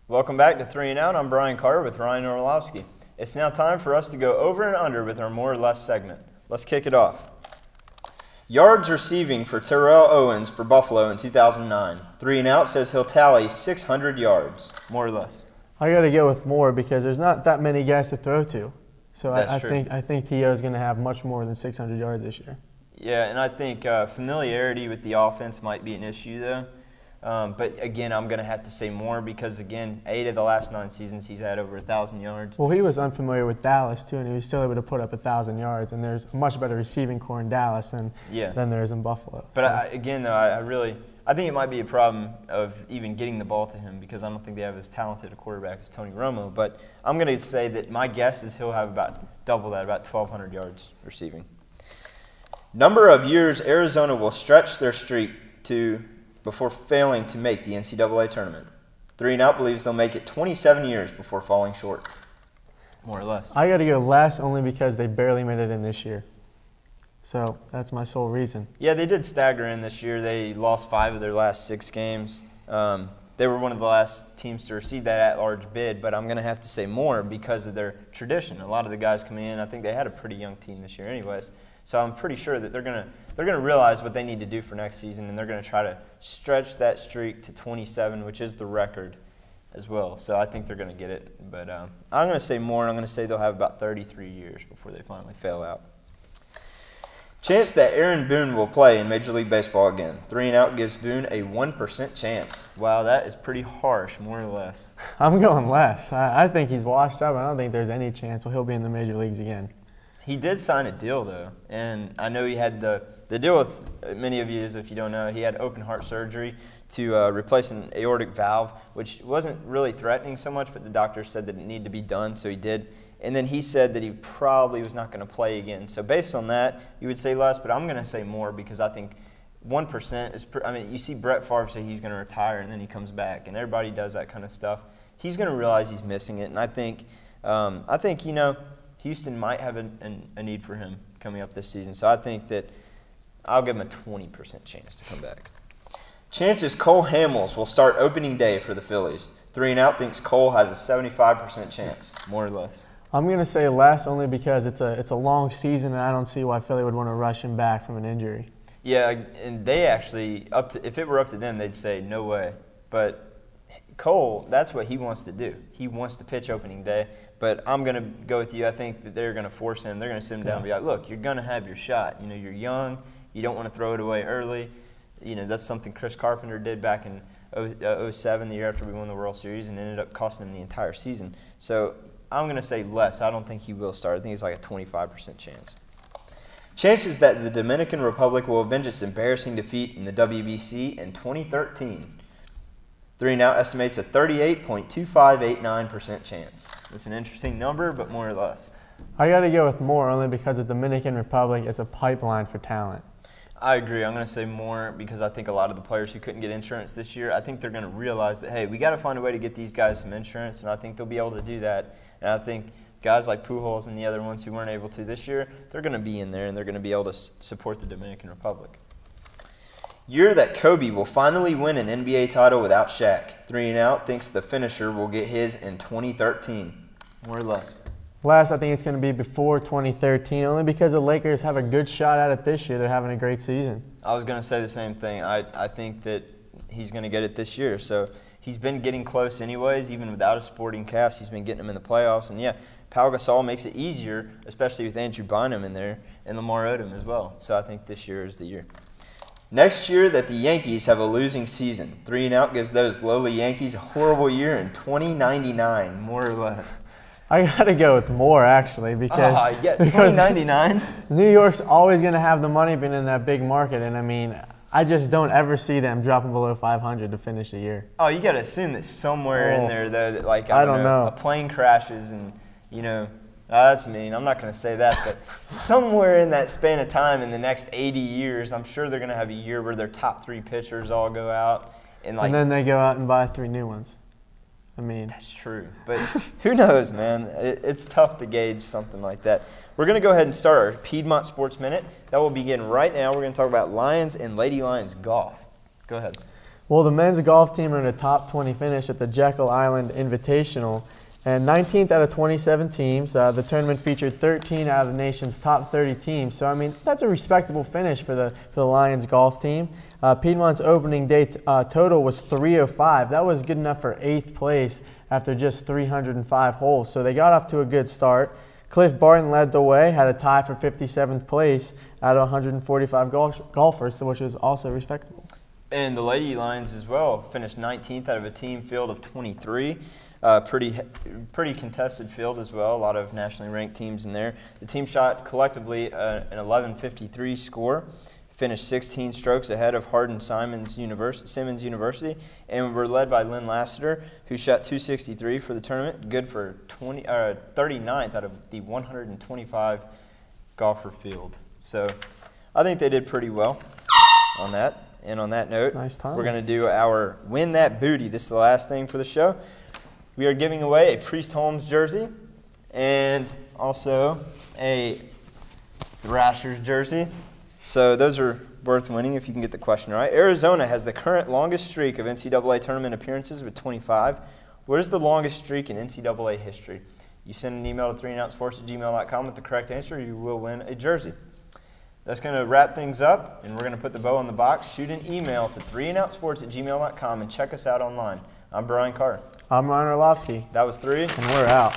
Welcome back to 3 and Out. I'm Brian Carter with Ryan Orlowski. It's now time for us to go over and under with our more or less segment. Let's kick it off. Yards receiving for Terrell Owens for Buffalo in 2009. 3 and Out says he'll tally 600 yards, more or less. I got to go with more because there's not that many guys to throw to. So I true. think T.O. is going to have much more than 600 yards this year. Yeah, and I think familiarity with the offense might be an issue, though. But, again, I'm going to have to say more because, again, 8 of the last 9 seasons he's had over 1,000 yards. Well, he was unfamiliar with Dallas, too, and he was still able to put up 1,000 yards. And there's a much better receiving core in Dallas than there is in Buffalo. But, I think it might be a problem of even getting the ball to him because I don't think they have as talented a quarterback as Tony Romo. But I'm going to say that my guess is he'll have about double that, about 1,200 yards receiving. Number of years Arizona will stretch their streak to before failing to make the NCAA tournament. 3 and Out believes they'll make it 27 years before falling short, more or less. I got to go less only because they barely made it in this year. So that's my sole reason. Yeah, they did stagger in this year. They lost 5 of their last 6 games. They were one of the last teams to receive that at-large bid, but I'm going to have to say more because of their tradition. A lot of the guys coming in, I think they had a pretty young team this year anyways. So I'm pretty sure that they're going to realize what they need to do for next season, and they're going to try to stretch that streak to 27, which is the record as well. So I think they're going to get it. But I'm going to say more. I'm going to say they'll have about 33 years before they finally fail out. Chance that Aaron Boone will play in Major League Baseball again. 3 and Out gives Boone a 1% chance. Wow, that is pretty harsh, more or less. I'm going less. I think he's washed up. I don't think there's any chance he'll be in the major leagues again. He did sign a deal, though, and I know he had the deal with many of you is, if you don't know, he had open heart surgery to replace an aortic valve, which wasn't really threatening so much, but the doctor said that it needed to be done, so he did. And then he said that he probably was not going to play again. So based on that, you would say less, but I'm going to say more because I think 1% is – I mean, you see Brett Favre say he's going to retire and then he comes back, and everybody does that kind of stuff. He's going to realize he's missing it, and I think you know, Houston might have a need for him coming up this season. So I think that I'll give him a 20% chance to come back. Chances Cole Hamels will start opening day for the Phillies. 3 and Out thinks Cole has a 75% chance, more or less. I'm going to say less only because it's a long season, and I don't see why Philly would want to rush him back from an injury. Yeah, and they actually, if it were up to them, they'd say no way. But Cole, that's what he wants to do. He wants to pitch opening day. But I'm going to go with you. I think that they're going to force him. They're going to sit him down and be like, look, you're going to have your shot. You know, you're young. You don't want to throw it away early. You know, that's something Chris Carpenter did back in 2007, the year after we won the World Series, and ended up costing him the entire season. So I'm going to say less. I don't think he will start. I think it's like a 25% chance. Chances that the Dominican Republic will avenge its embarrassing defeat in the WBC in 2013. 3 and Out estimates a 38.2589% chance. It's an interesting number, but more or less. I got to go with more only because the Dominican Republic is a pipeline for talent. I agree. I'm going to say more because I think a lot of the players who couldn't get insurance this year, I think they're going to realize that, hey, we got to find a way to get these guys some insurance, and I think they'll be able to do that. And I think guys like Pujols and the other ones who weren't able to this year, they're going to be in there, and they're going to be able to support the Dominican Republic. Year that Kobe will finally win an NBA title without Shaq. 3 and Out thinks the finisher will get his in 2013, more or less. Last, I think it's going to be before 2013, only because the Lakers have a good shot at it this year. They're having a great season. I was going to say the same thing. I think that he's going to get it this year. So he's been getting close anyways, even without a supporting cast. He's been getting them in the playoffs. And, yeah, Pau Gasol makes it easier, especially with Andrew Bynum in there and Lamar Odom as well. So I think this year is the year. Next year that the Yankees have a losing season. 3 and Out gives those lowly Yankees a horrible year in 2099, more or less. I got to go with more, actually, because 2099? New York's always going to have the money being in that big market, and, I mean, I just don't ever see them dropping below 500 to finish the year. Oh, you got to assume that somewhere in there, though, that, like, I don't know, a plane crashes and, you know, that's mean. I'm not going to say that, but somewhere in that span of time in the next 80 years, I'm sure they're going to have a year where their top 3 pitchers all go out. And then they go out and buy 3 new ones. I mean, that's true, but who knows, man? It's tough to gauge something like that. We're going to go ahead and start our Piedmont Sports Minute. That will begin right now. We're going to talk about Lions and Lady Lions golf. Go ahead. Well, the men's golf team earned a top 20 finish at the Jekyll Island Invitational, and 19th out of 27 teams. The tournament featured 13 out of the nation's top 30 teams. So, I mean, that's a respectable finish for the Lions golf team. Piedmont's opening day total was 305. That was good enough for 8th place after just 305 holes. So they got off to a good start. Cliff Barton led the way, had a tie for 57th place out of 145 golfers, which was also respectable. And the Lady Lions as well finished 19th out of a team field of 23. Pretty contested field as well. A lot of nationally ranked teams in there. The team shot collectively an 1153 score, finished 16 strokes ahead of Simmons University, and were led by Lynn Lassiter, who shot 263 for the tournament, good for 39th out of the 125 golfer field. So I think they did pretty well on that. And on that note, we're going to do our Win That Booty. This is the last thing for the show. We are giving away a Priest Holmes jersey and also a Thrashers jersey. So those are worth winning if you can get the question right. Arizona has the current longest streak of NCAA tournament appearances with 25. What is the longest streak in NCAA history? You send an email to 3andoutsports@gmail.com with the correct answer, you will win a jersey. That's going to wrap things up, and we're going to put the bow on the box. Shoot an email to 3andoutsports@gmail.com and check us out online. I'm Brian Carter. I'm Ryan Orlovsky. That was 3. And we're out.